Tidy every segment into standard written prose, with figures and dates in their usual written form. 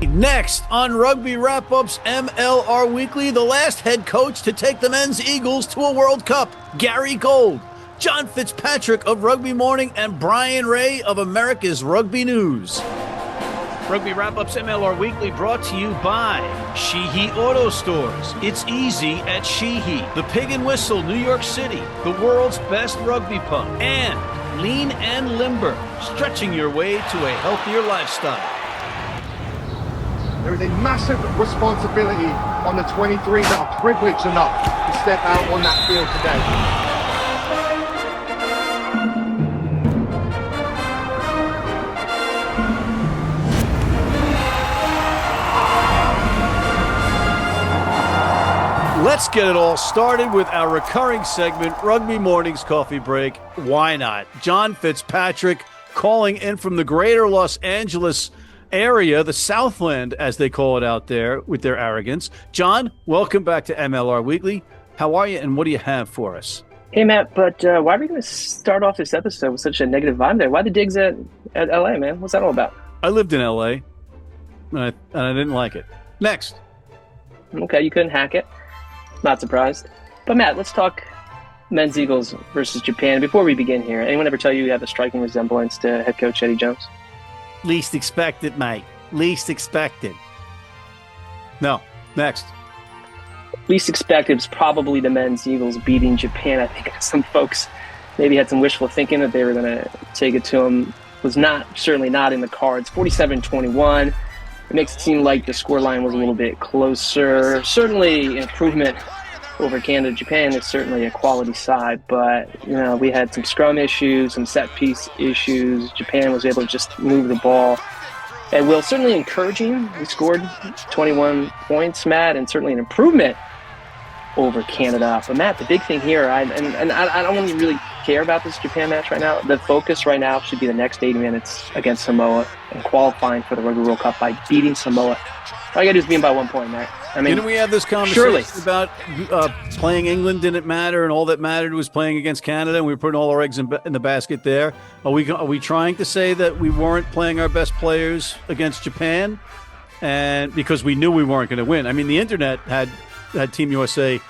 Next on Rugby Wrap-Up's MLR Weekly, the last head coach to take the men's Eagles to a World Cup, Gary Gold, John Fitzpatrick of Rugby Morning, and Bryan Ray of America's Rugby News. Rugby Wrap-Up's MLR Weekly brought to you by Sheehy Auto Stores. It's easy at Sheehy. The Pig and Whistle, New York City, the world's best rugby pub. And Lean and Limber, stretching your way to a healthier lifestyle. There is a massive responsibility on the 23 that are privileged enough to step out on that field today. Let's get it all started with our recurring segment, Rugby Morning's Coffee Break. Why not? John Fitzpatrick calling in from the greater Los Angeles area, the Southland, as they call it out there with their arrogance. John, welcome back to MLR Weekly. How are you, and what do you have for us? Hey, Matt, but why are we going to start off this episode with such a negative vibe there? Why the digs at L.A., man? What's that all about? I lived in L.A., and I didn't like it. Next. Okay, you couldn't hack it. Not surprised. But, Matt, let's talk men's Eagles versus Japan. Before we begin here, anyone ever tell you have a striking resemblance to head coach Eddie Jones? Least expected, mate. Least expected. No. Next. Least expected was probably the men's Eagles beating Japan. I think some folks maybe had some wishful thinking that they were going to take it to them. Was certainly not in the cards. 47-21. It makes it seem like the scoreline was a little bit closer. Certainly improvement over Canada. Japan is certainly a quality side, but we had some scrum issues, some set piece issues. Japan was able to just move the ball. And Will, certainly encouraging. We scored 21 points, Matt, and certainly an improvement over Canada. But Matt, the big thing here, I don't really care about this Japan match right now. The focus right now should be the next 80 minutes against Samoa and qualifying for the Rugby World Cup by beating Samoa. All you got to do is beat them by 1 point, Matt. I mean, didn't we have this conversation about playing England didn't matter, and all that mattered was playing against Canada, and we were putting all our eggs in the basket there? Are we trying to say that we weren't playing our best players against Japan, and because we knew we weren't going to win? I mean, the internet had Team USA,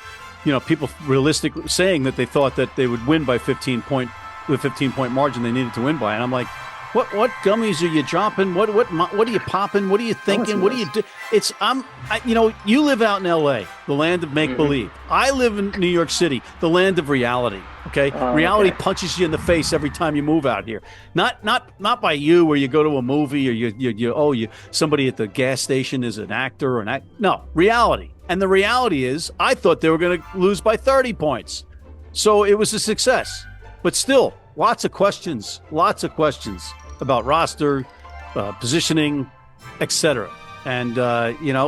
people realistically saying that they thought that they would win by 15-point margin they needed to win by, and I'm like, What gummies are you dropping? What are you popping? What are you thinking? What do you do? You live out in L.A., the land of make-believe. Mm-hmm. I live in New York City, the land of reality. Okay, reality punches you in the face every time you move out here. Not by you, where you go to a movie or somebody at the gas station is an actor or No, reality. And the reality is, I thought they were going to lose by 30 points, so it was a success. But still, lots of questions about roster, positioning, etc. And,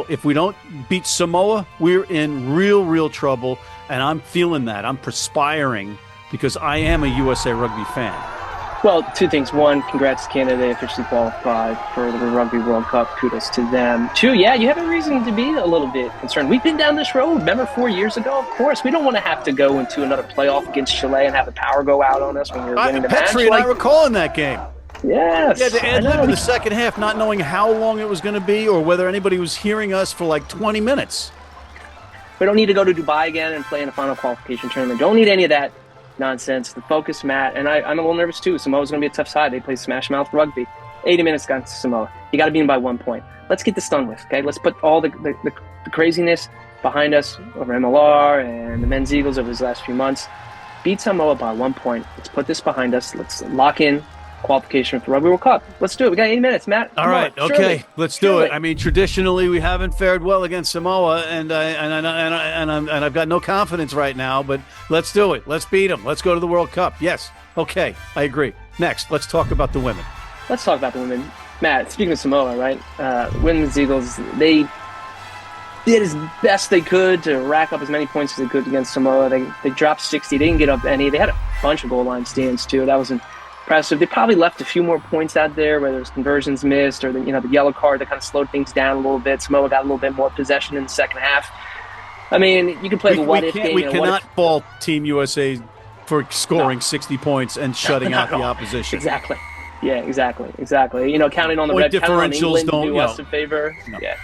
if we don't beat Samoa, we're in real trouble. And I'm feeling that. I'm perspiring because I am a USA Rugby fan. Well, two things. One, congrats to Canada. They officially qualified for the Rugby World Cup. Kudos to them. Two, yeah, you have a reason to be a little bit concerned. We've been down this road. Remember 4 years ago? Of course. We don't want to have to go into another playoff against Chile and have the power go out on us when we're winning the match. Petrie and I were calling that game. Yes. Yeah, the ad-lib in the second half, not knowing how long it was going to be or whether anybody was hearing us for like 20 minutes. We don't need to go to Dubai again and play in a final qualification tournament. Don't need any of that nonsense. The focus, Matt, and I'm a little nervous too. Samoa's going to be a tough side. They play smash mouth rugby. 80 minutes against Samoa. You got to beat them by 1 point. Let's get this done with, okay? Let's put all the craziness behind us over MLR and the men's Eagles over these last few months. Beat Samoa by 1 point. Let's put this behind us. Let's lock in qualification for the Rugby World Cup. Let's do it. We got 80 minutes, Matt. All right, okay, let's do it. I mean, traditionally we haven't fared well against Samoa, and I've got no confidence right now. But let's do it. Let's beat them. Let's go to the World Cup. Yes. Okay, I agree. Next, let's talk about the women. Let's talk about the women, Matt. Speaking of Samoa, right? Women's Eagles, they did as best they could to rack up as many points as they could against Samoa. They dropped 60. They didn't get up any. They had a bunch of goal line stands too. That was impressive. They probably left a few more points out there, whether it's conversions missed or the yellow card that kind of slowed things down a little bit. Samoa got a little bit more possession in the second half. I mean, you can play the what-if game. We cannot fault Team USA for scoring 60 points and shutting out the opposition. Exactly. Yeah, exactly. Counting on the Point red, counting on differentials England to do us a favor. No. Yeah.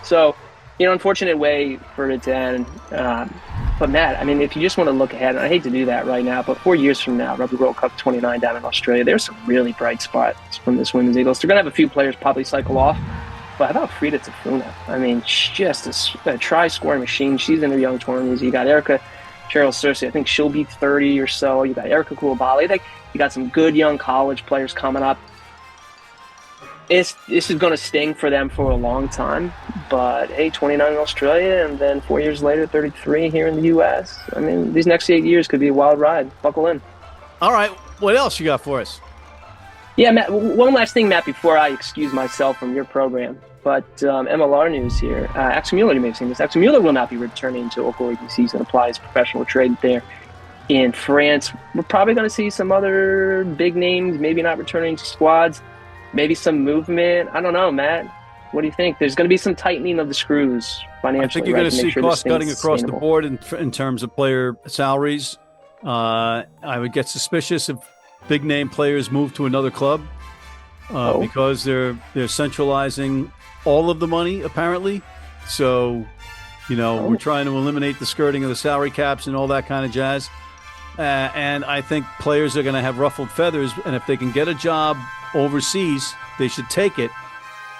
So, unfortunate way for it to end. But Matt, I mean, if you just want to look ahead, and I hate to do that right now, but 4 years from now, Rugby World Cup 29 down in Australia, there's some really bright spots from this women's Eagles. They're going to have a few players probably cycle off. But how about Frida Tafuna? I mean, she's just a try-scoring machine. She's in her young 20s. You got Erica Cheryl Cersei. I think she'll be 30 or so. You got Erica Koulibaly. You got some good young college players coming up. This is going to sting for them for a long time. But, hey, 29 in Australia, and then 4 years later, 33 here in the U.S. I mean, these next 8 years could be a wild ride. Buckle in. All right. What else you got for us? Yeah, Matt, one last thing, Matt, before I excuse myself from your program. But MLR news here. Axel Mueller, you may have seen this. Axel Mueller will not be returning to local rugby season, apply his professional trade there in France. We're probably going to see some other big names, maybe not returning to squads, maybe some movement. I don't know, Matt. What do you think? There's going to be some tightening of the screws financially. I think you're going to see cost cutting across the board in terms of player salaries. I would get suspicious if big name players move to another club because they're centralizing all of the money, apparently. So, we're trying to eliminate the skirting of the salary caps and all that kind of jazz. And I think players are going to have ruffled feathers. And if they can get a job overseas, they should take it.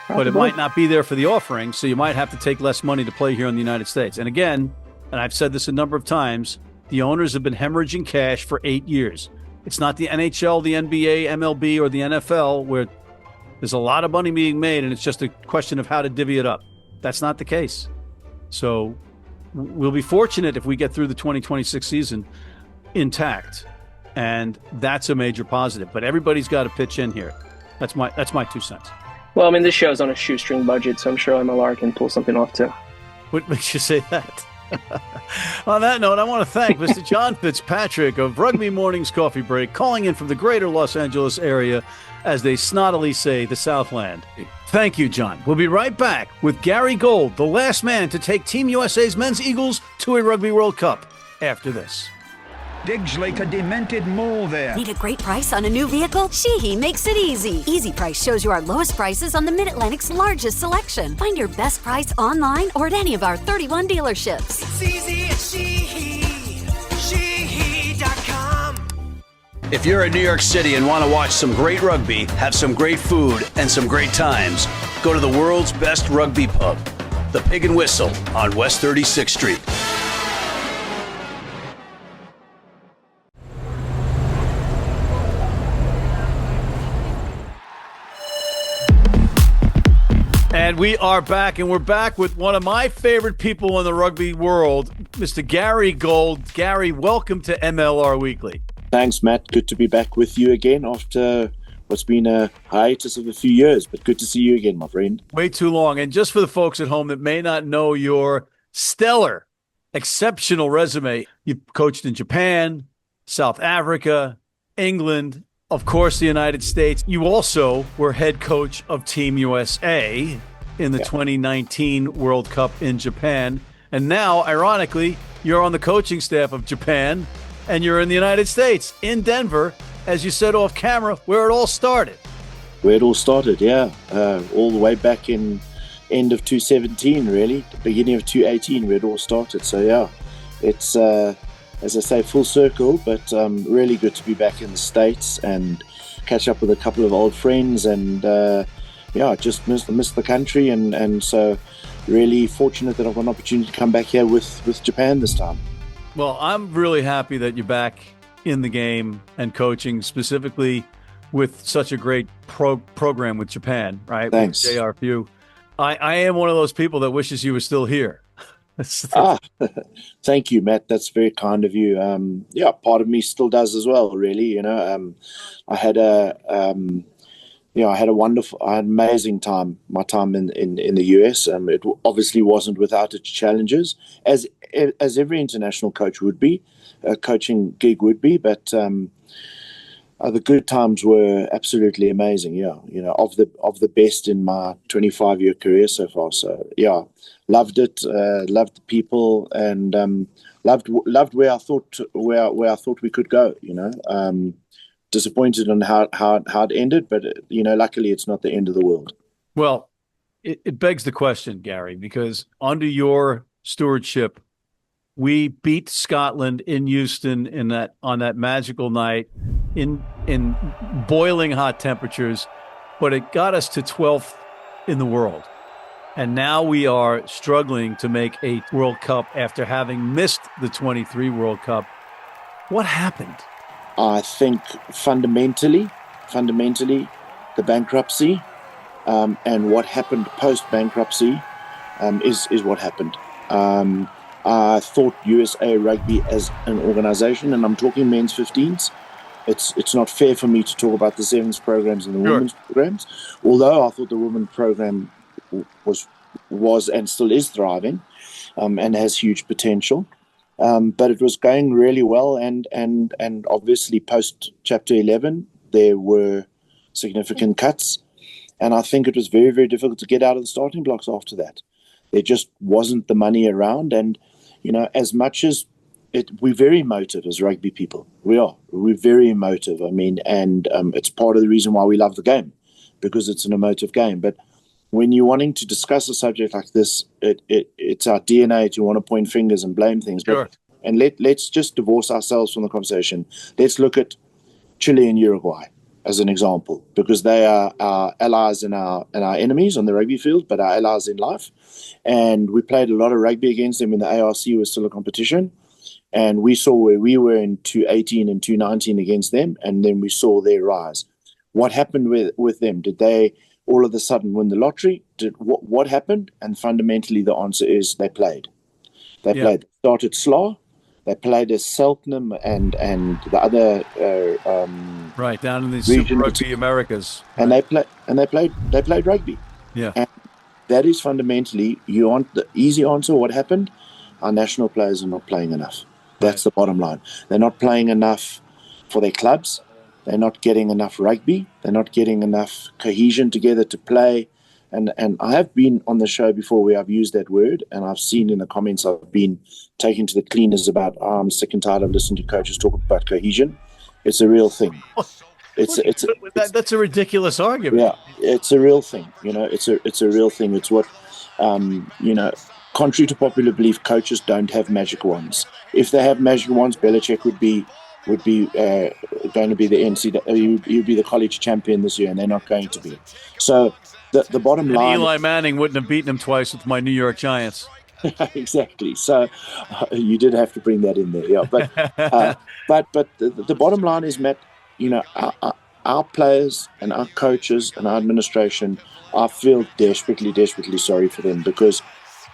But it might not be there for the offering. So you might have to take less money to play here in the United States. And again, and I've said this a number of times, the owners have been hemorrhaging cash for 8 years. It's not the NHL, the NBA, MLB, or the NFL where there's a lot of money being made, and it's just a question of how to divvy it up. That's not the case. So we'll be fortunate if we get through the 2026 season intact, and that's a major positive. But everybody's got to pitch in here. That's my 2 cents. Well, I mean, this show's on a shoestring budget, so I'm sure MLR can pull something off too. What makes you say that? On that note, I want to thank Mr. John Fitzpatrick of Rugby Morning's Coffee Break, calling in from the greater Los Angeles area, as they snottily say, the Southland. Thank you, John. We'll be right back with Gary Gold, the last man to take Team USA's men's Eagles to a Rugby World Cup, after this. Digs like a demented mole there. Need a great price on a new vehicle? Sheehy makes it easy. Easy Price shows you our lowest prices on the Mid-Atlantic's largest selection. Find your best price online or at any of our 31 dealerships. It's easy at Sheehy. Sheehy.com. If you're in New York City and want to watch some great rugby, have some great food, and some great times, go to the world's best rugby pub, the Pig and Whistle on West 36th Street. And we are back, and we're back with one of my favorite people in the rugby world, Mr. Gary Gold. Gary, welcome to MLR Weekly. Thanks, Matt. Good to be back with you again after what's been a hiatus of a few years, but good to see you again, my friend. Way too long. And just for the folks at home that may not know your stellar, exceptional resume, you've coached in Japan, South Africa, England, of course, the United States. You also were head coach of Team USA in the 2019 World Cup in Japan. And now, ironically, you're on the coaching staff of Japan, and you're in the United States, in Denver, as you said off camera, where it all started. Where it all started, yeah. All the way back in end of 2017, really. The beginning of 2018, where it all started. So, yeah, it's... as I say, full circle, but really good to be back in the States and catch up with a couple of old friends and, just miss the country. And so really fortunate that I've got an opportunity to come back here with Japan this time. Well, I'm really happy that you're back in the game and coaching, specifically with such a great program with Japan, right? Thanks. With JRFU. I am one of those people that wishes you were still here. Thank you, Matt. That's very kind of you. Part of me still does as well, really. I had an amazing time. My time in the US. It obviously wasn't without its challenges, as every international coach would be, a coaching gig would be. But the good times were absolutely amazing. Yeah, of the best in my 25-year career so far. So yeah. Loved it, loved the people, and loved where I thought we could go. disappointed on how it ended, but luckily it's not the end of the world. Well, it begs the question, Gary, because under your stewardship, we beat Scotland in Houston on that magical night in boiling hot temperatures, but it got us to 12th in the world. And now we are struggling to make a World Cup after having missed the 23 World Cup. What happened? I think fundamentally, the bankruptcy and what happened post-bankruptcy is what happened. I thought USA Rugby as an organization, and I'm talking men's 15s, it's not fair for me to talk about the sevens programs and the women's programs, although I thought the women's program was and still is thriving and has huge potential. But it was going really well, and obviously post Chapter 11 there were significant cuts, and I think it was very, very difficult to get out of the starting blocks after that. There just wasn't the money around, and as much as we're very emotive as rugby people. We're very emotive. I mean, and it's part of the reason why we love the game, because it's an emotive game. But when you're wanting to discuss a subject like this, it's our DNA to want to point fingers and blame things. Sure. And let's just divorce ourselves from the conversation. Let's look at Chile and Uruguay as an example, because they are our allies and our enemies on the rugby field, but our allies in life. And we played a lot of rugby against them when the ARC was still a competition. And we saw where we were in 2018 and 2019 against them, and then we saw their rise. What happened with them? Did they all of a sudden win the lottery? What happened? And fundamentally, the answer is they played. They played. They started slow. They played as Selknam and the other right down in the Super Rugby Americas, and they played rugby. Yeah, and that is fundamentally, you want the easy answer. What happened? Our national players are not playing enough. That's the bottom line. They're not playing enough for their clubs. They're not getting enough rugby. They're not getting enough cohesion together to play. And I have been on the show before where I've used that word, and I've seen in the comments I've been taken to the cleaners about, I'm sick and tired of listening to coaches talk about cohesion. It's a real thing. That's a ridiculous argument. Yeah, it's a real thing. It's a real thing. It's what, contrary to popular belief, coaches don't have magic wands. If they have magic wands, Belichick would be going to be the NCAA. He'd be the college champion this year, and they're not going to be. So the bottom line. Eli Manning wouldn't have beaten him twice with my New York Giants. Exactly. So you did have to bring that in there. Yeah, but the bottom line is, Matt. Our players and our coaches and our administration, I feel desperately sorry for them, because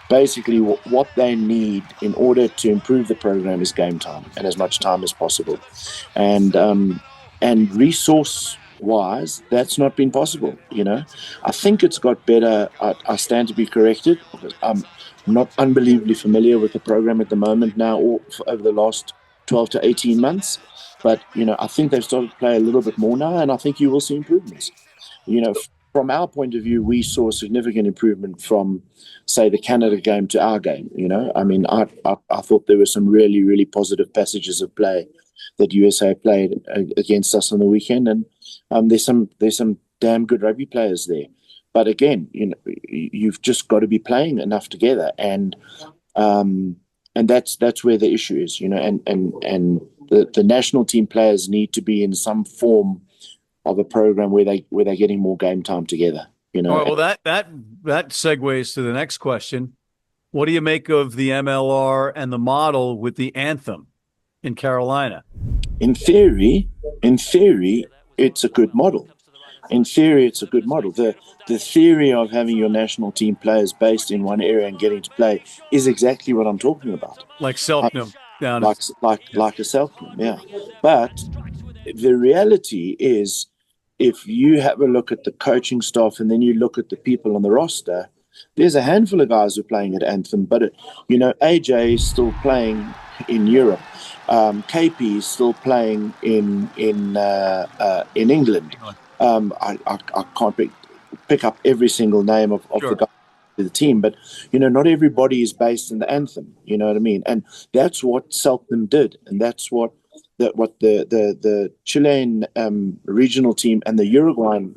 basically what they need in order to improve the program is game time and as much time as possible. And resource wise, that's not been possible. I think it's got better. I stand to be corrected. I'm not unbelievably familiar with the program at the moment now, or over the last 12 to 18 months. But, I think they've started to play a little bit more now, and I think you will see improvements. From our point of view, we saw a significant improvement from, say, the Canada game to our game. I mean, I thought there were some really, really positive passages of play that USA played against us on the weekend, and there's some damn good rugby players there. But again, you've just got to be playing enough together, and that's where the issue is. And the national team players need to be in some form of a program where they're getting more game time together. All right, well, that segues to the next question. What do you make of the MLR and the model with the anthem in Carolina? In theory, it's a good model. The theory of having your national team players based in one area and getting to play is exactly what I'm talking about. Like Selknam. Like a Selknam, yeah. But the reality is, if you have a look at the coaching staff and then you look at the people on the roster, there's a handful of guys who are playing at Anthem, but AJ is still playing in Europe. KP is still playing in England. I can't pick up every single name of the guys in the team, but not everybody is based in the Anthem. You know what I mean? And that's what Selknam did, and that's what the Chilean regional team and the Uruguayan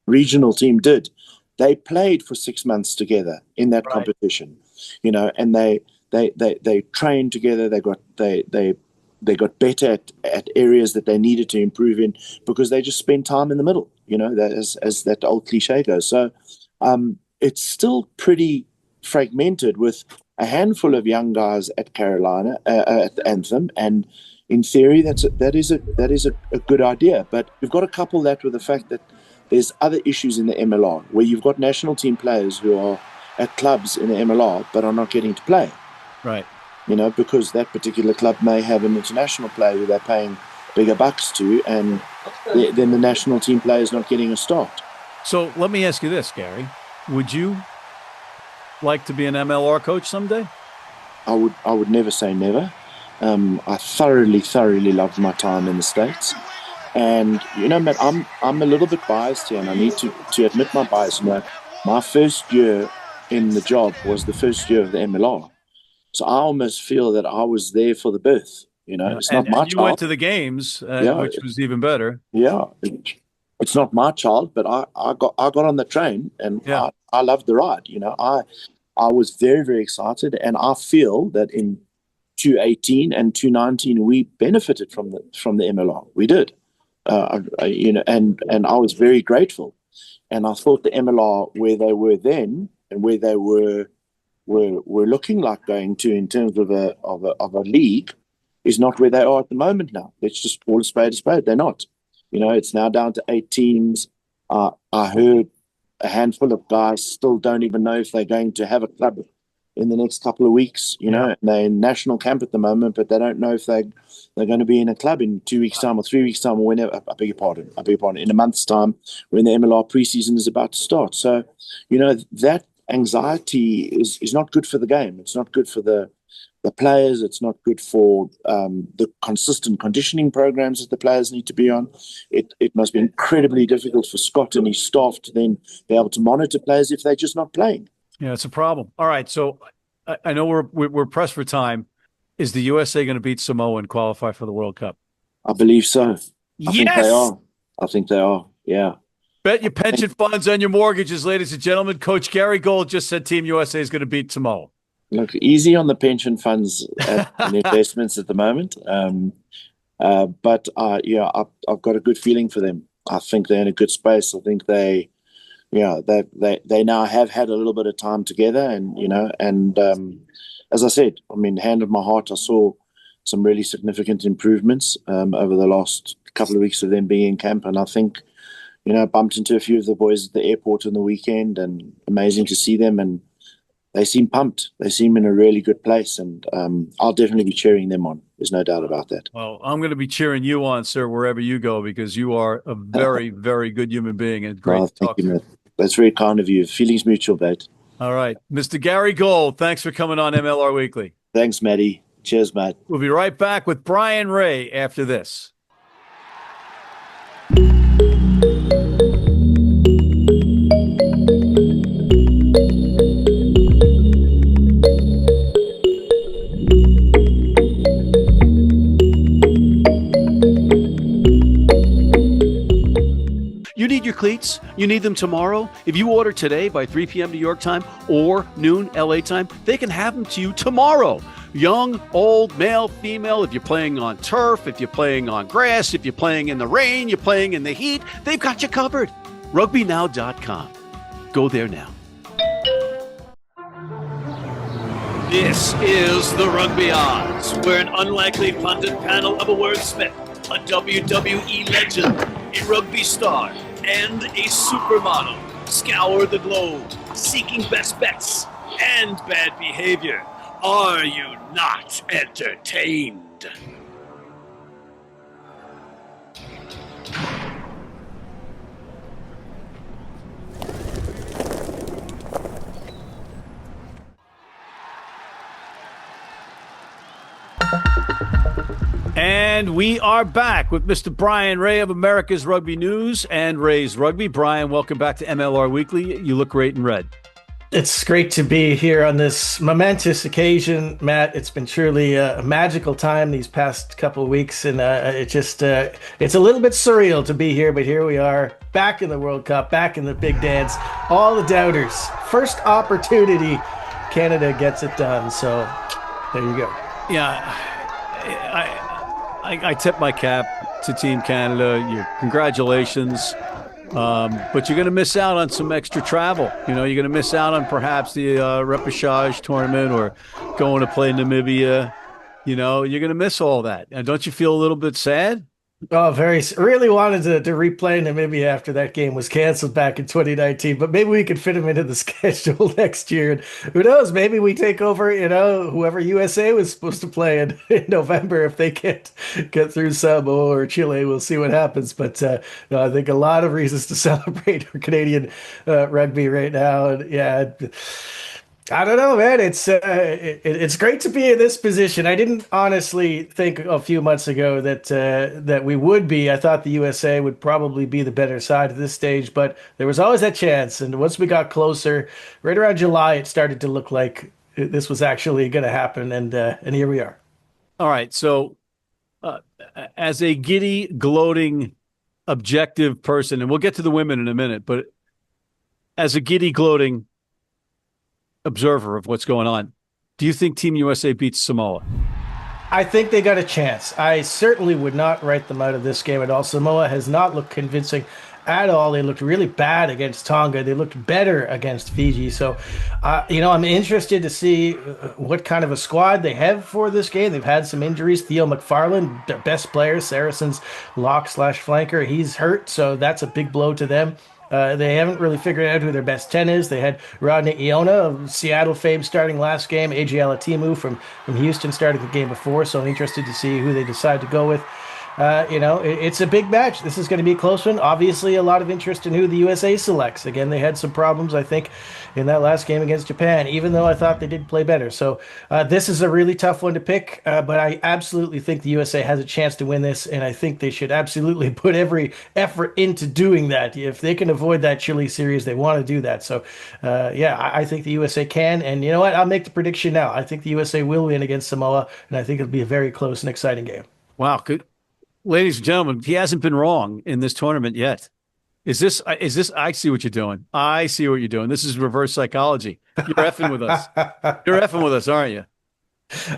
regional team did. They played for 6 months together in that competition, and they trained together. They got better at areas that they needed to improve in because they just spent time in the middle, as that old cliche goes. So it's still pretty fragmented with a handful of young guys at Carolina, at Anthem, and in theory, that is a good idea. But you've got to couple that with the fact that there's other issues in the MLR where you've got national team players who are at clubs in the MLR but are not getting to play. Right. Because that particular club may have an international player who they're paying bigger bucks to, and then the national team player is not getting a start. So let me ask you this, Gary. Would you like to be an MLR coach someday? I would never say never. I thoroughly loved my time in the States. And, Matt, I'm a little bit biased here, and I need to admit my bias. My first year in the job was the first year of the MLR. So I almost feel that I was there for the birth. It's not my child. You went to the games, which was even better. Yeah, it's not my child, but I got on the train, and I loved the ride. I was very, very excited, and I feel that in 2018 and 2019 we benefited from the MLR. We did. And I was very grateful, and I thought the MLR where they were then and where they were looking like going to in terms of a league is not where they are at the moment now. Let's just call a spade a spade. They're not. It's now down to 8 teams. I heard a handful of guys still don't even know if they're going to have a club in the next couple of weeks. They're in national camp at the moment, but they don't know if they're going to be in a club in 2 weeks' time or 3 weeks' time or whenever. I beg your pardon, in a month's time when the MLR preseason is about to start. So, that anxiety is not good for the game. It's not good for the players. It's not good for the consistent conditioning programs that the players need to be on. It must be incredibly difficult for Scott and his staff to then be able to monitor players if they're just not playing. Yeah, it's a problem. All right, so I know we're pressed for time. Is the USA going to beat Samoa and qualify for the World Cup? I believe so. Yes! I think they are. Yeah. Bet your pension funds and your mortgages, ladies and gentlemen. Coach Gary Gold just said Team USA is going to beat Samoa. Look, easy on the pension funds and investments at the moment. But I've got a good feeling for them. I think they're in a good space. I think they now have had a little bit of time together, and as I said, hand on my heart, I saw some really significant improvements over the last couple of weeks of them being in camp, and I think, bumped into a few of the boys at the airport on the weekend, and amazing to see them, and they seem pumped. They seem in a really good place, and I'll definitely be cheering them on. There's no doubt about that. Well, I'm going to be cheering you on, sir, wherever you go, because you are a very, very good human being and great to talk to. That's very kind of you. Feelings mutual, mate. All right. Mr. Gary Gold, thanks for coming on MLR Weekly. Thanks, Matty. Cheers, mate. We'll be right back with Bryan Ray after this. You need your cleats? You need them tomorrow? If you order today by 3 p.m. New York time or noon LA time, they can have them to you tomorrow. Young, old, male, female, if you're playing on turf, if you're playing on grass, if you're playing in the rain, you're playing in the heat, they've got you covered. RugbyNow.com. Go there now. This is the Rugby Odds, where an unlikely pundit panel of a wordsmith, a WWE legend, a rugby star, and a supermodel scour the globe, seeking best bets and bad behavior. Are you not entertained? And we are back with Mr. Bryan Ray of America's Rugby News and Ray's Rugby. Bryan, welcome back to MLR Weekly. You look great in red. It's great to be here on this momentous occasion, Matt. It's been truly a magical time these past couple of weeks, and it's a little bit surreal to be here, but here we are, back in the World Cup, back in the big dance. All the doubters, first opportunity, Canada gets it done. So there you go. Yeah, I tip my cap to Team Canada. Congratulations. But you're going to miss out on some extra travel. You're going to miss out on perhaps the repechage tournament or going to play Namibia. You're going to miss all that. And don't you feel a little bit sad? Oh, really wanted to replay Namibia after that game was canceled back in 2019, but maybe we could fit him into the schedule next year. And who knows? Maybe we take over, whoever USA was supposed to play in November if they can't get through Samoa or Chile. We'll see what happens. But no, I think a lot of reasons to celebrate for Canadian rugby right now. And yeah. I don't know, man. It's great to be in this position. I didn't honestly think a few months ago that we would be. I thought the USA would probably be the better side at this stage, but there was always that chance. And once we got closer, right around July, it started to look like this was actually going to happen. And here we are. All right. So, as a giddy, gloating, objective person, and we'll get to the women in a minute, but as a giddy, gloating observer of what's going on, do you think Team USA beats Samoa? I think they got a chance. I certainly would not write them out of this game at all. Samoa has not looked convincing at all. They looked really bad against Tonga. They looked better against Fiji. So, I'm interested to see what kind of a squad they have for this game. They've had some injuries. Theo McFarland, their best player, Saracens lock/flanker, he's hurt. So that's a big blow to them. They haven't really figured out who their best 10 is. They had Rodney Iona of Seattle fame starting last game. AJ Alatimu from Houston started the game before, so I'm interested to see who they decide to go with. It's a big match. This is going to be a close one. Obviously, a lot of interest in who the USA selects. Again, they had some problems, I think, in that last game against Japan, even though I thought they did play better. So this is a really tough one to pick, but I absolutely think the USA has a chance to win this, and I think they should absolutely put every effort into doing that. If they can avoid that Chile series, they want to do that. So, I think the USA can, and you know what? I'll make the prediction now. I think the USA will win against Samoa, and I think it'll be a very close and exciting game. Wow, good. Ladies and gentlemen, he hasn't been wrong in this tournament yet. Is this? I see what you're doing. I see what you're doing. This is reverse psychology. You're effing with us. You're effing with us, aren't you?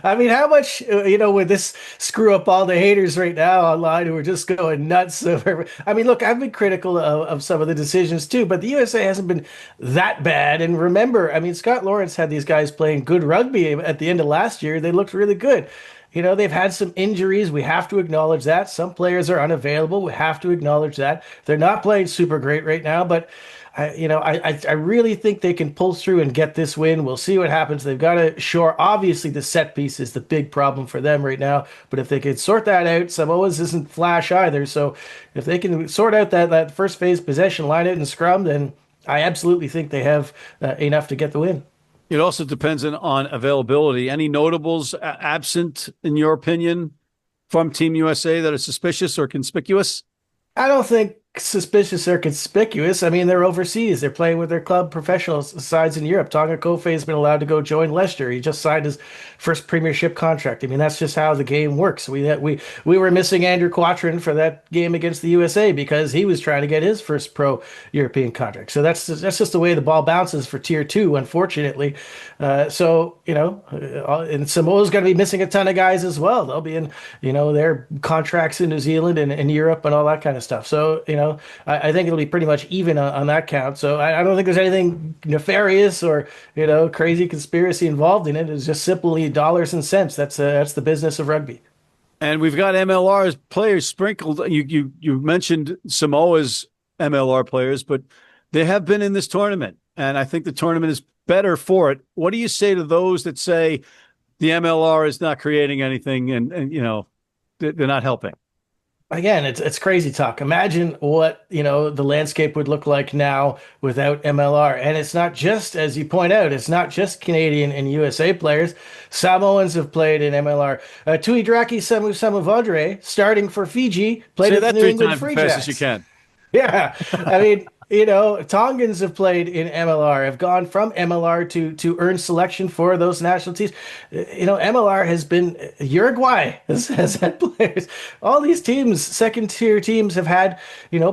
I mean, how much, would this screw up all the haters right now online who are just going nuts over? I mean, look, I've been critical of some of the decisions too, but the USA hasn't been that bad. And remember, I mean, Scott Lawrence had these guys playing good rugby at the end of last year. They looked really good. They've had some injuries. We have to acknowledge that. Some players are unavailable. We have to acknowledge that. They're not playing super great right now, but I really think they can pull through and get this win. We'll see what happens. They've got to shore. Obviously, the set piece is the big problem for them right now. But if they can sort that out, Samoa's isn't flash either. So if they can sort out that first phase possession, line out and scrum, then I absolutely think they have enough to get the win. It also depends on availability. Any notables absent, in your opinion, from Team USA that are suspicious or conspicuous? I don't think suspicious or conspicuous. I mean, they're overseas. They're playing with their club professional sides in Europe. Tonga Kofe has been allowed to go join Leicester. He just signed his first Premiership contract. I mean, that's just how the game works. We were missing Andrew Quattrin for that game against the USA because he was trying to get his first pro European contract. So that's just the way the ball bounces for Tier 2, unfortunately. And Samoa's going to be missing a ton of guys as well. They'll be in, their contracts in New Zealand and Europe and all that kind of stuff. So, I think it'll be pretty much even on that count. So I don't think there's anything nefarious or, crazy conspiracy involved in it. It's just simply dollars and cents. That's the business of rugby. And we've got MLR's players sprinkled. You mentioned Samoa's MLR players, but they have been in this tournament. And I think the tournament is better for it. What do you say to those that say the MLR is not creating anything and they're not helping? Again, it's crazy talk. Imagine what, the landscape would look like now without MLR. And it's not just, as you point out, it's not just Canadian and USA players. Samoans have played in MLR. Tuidraki Samuvadre, starting for Fiji, played at the New England Free Jacks. As fast as you can. Yeah. I mean, Tongans have played in MLR, have gone from MLR to earn selection for those national teams. MLR has been, Uruguay has had players. All these teams, second tier teams, have had,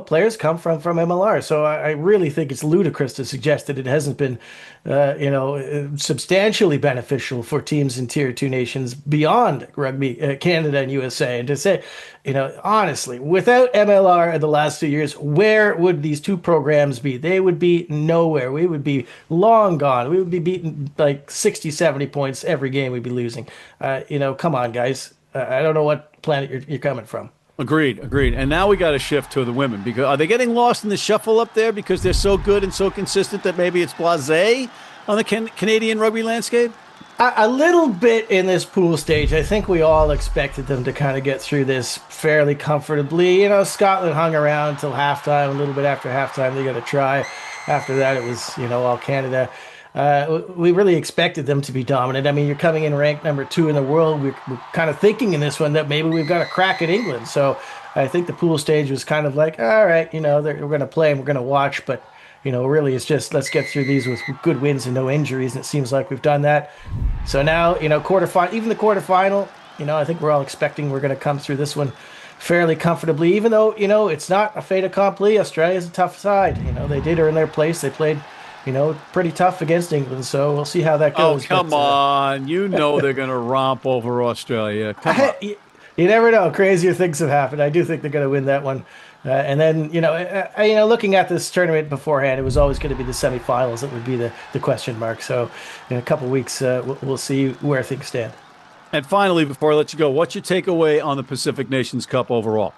players come from MLR. So I really think it's ludicrous to suggest that it hasn't been, substantially beneficial for teams in tier 2 nations beyond rugby, Canada and USA. And to say, honestly, without MLR in the last 2 years, where would these two programs be? They would be nowhere. We would be long gone. We would be beaten like 60, 70 points every game we'd be losing. Come on, guys. I don't know what planet you're coming from. Agreed. And now we got to shift to the women, because are they getting lost in the shuffle up there because they're so good and so consistent that maybe it's blasé on the Canadian rugby landscape? A little bit in this pool stage. I think we all expected them to kind of get through this fairly comfortably. Scotland hung around until halftime, a little bit after halftime. They got a try. After that, it was, all Canada. We really expected them to be dominant. I mean, you're coming in ranked number 2 in the world. We're kind of thinking in this one that maybe we've got a crack at England. So I think the pool stage was kind of like, all right, we're going to play and we're going to watch. But, really it's just let's get through these with good wins and no injuries. And it seems like we've done that. So now, quarterfinal, even the quarterfinal, I think we're all expecting we're going to come through this one fairly comfortably, even though, it's not a fait accompli. Australia's a tough side. They did earn their place. They played pretty tough against England, so we'll see how that goes. Oh, come on. They're going to romp over Australia. Come on. You never know. Crazier things have happened. I do think they're going to win that one. And then, looking at this tournament beforehand, it was always going to be the semifinals that would be the question mark. So in a couple of weeks, we'll see where things stand. And finally, before I let you go, what's your takeaway on the Pacific Nations Cup overall?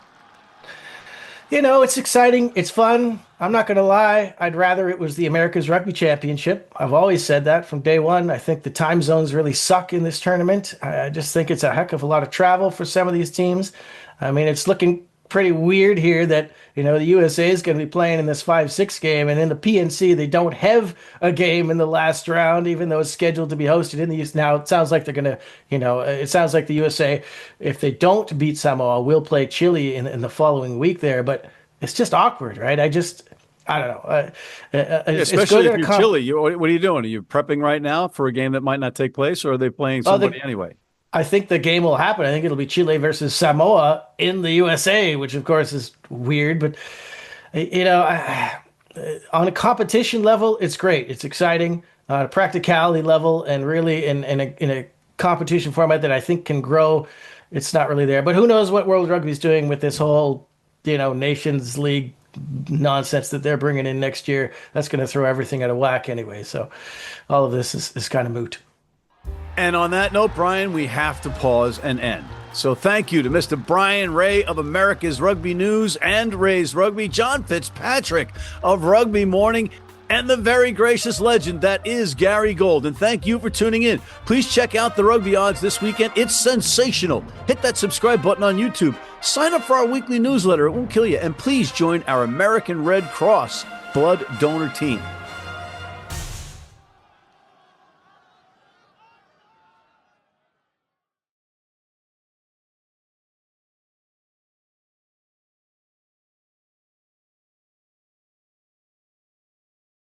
It's exciting. It's fun. I'm not going to lie. I'd rather it was the America's Rugby Championship. I've always said that from day one. I think the time zones really suck in this tournament. I just think it's a heck of a lot of travel for some of these teams. I mean, it's looking pretty weird here that, the USA is going to be playing in this 5-6 game, and in the PNC, they don't have a game in the last round, even though it's scheduled to be hosted in the US. Now, it sounds like they're going to, it sounds like the USA, if they don't beat Samoa, will play Chile in the following week there, but it's just awkward, right? I don't know. Especially if you're Chile. What are you doing? Are you prepping right now for a game that might not take place, or are they playing somebody anyway? I think the game will happen. I think it'll be Chile versus Samoa in the USA, which of course is weird. But, on a competition level, it's great. It's exciting. On a practicality level and really in a competition format that I think can grow, it's not really there. But who knows what World Rugby is doing with this whole, Nations League nonsense that they're bringing in next year. That's going to throw everything out of whack anyway. So all of this is kind of moot. And on that note, Brian, we have to pause and end. So thank you to Mr. Bryan Ray of America's Rugby News and Ray's Rugby, John Fitzpatrick of Rugby Morning, and the very gracious legend that is Gary Gold. And thank you for tuning in. Please check out the rugby odds this weekend. It's sensational. Hit that subscribe button on YouTube. Sign up for our weekly newsletter. It won't kill you. And please join our American Red Cross blood donor team.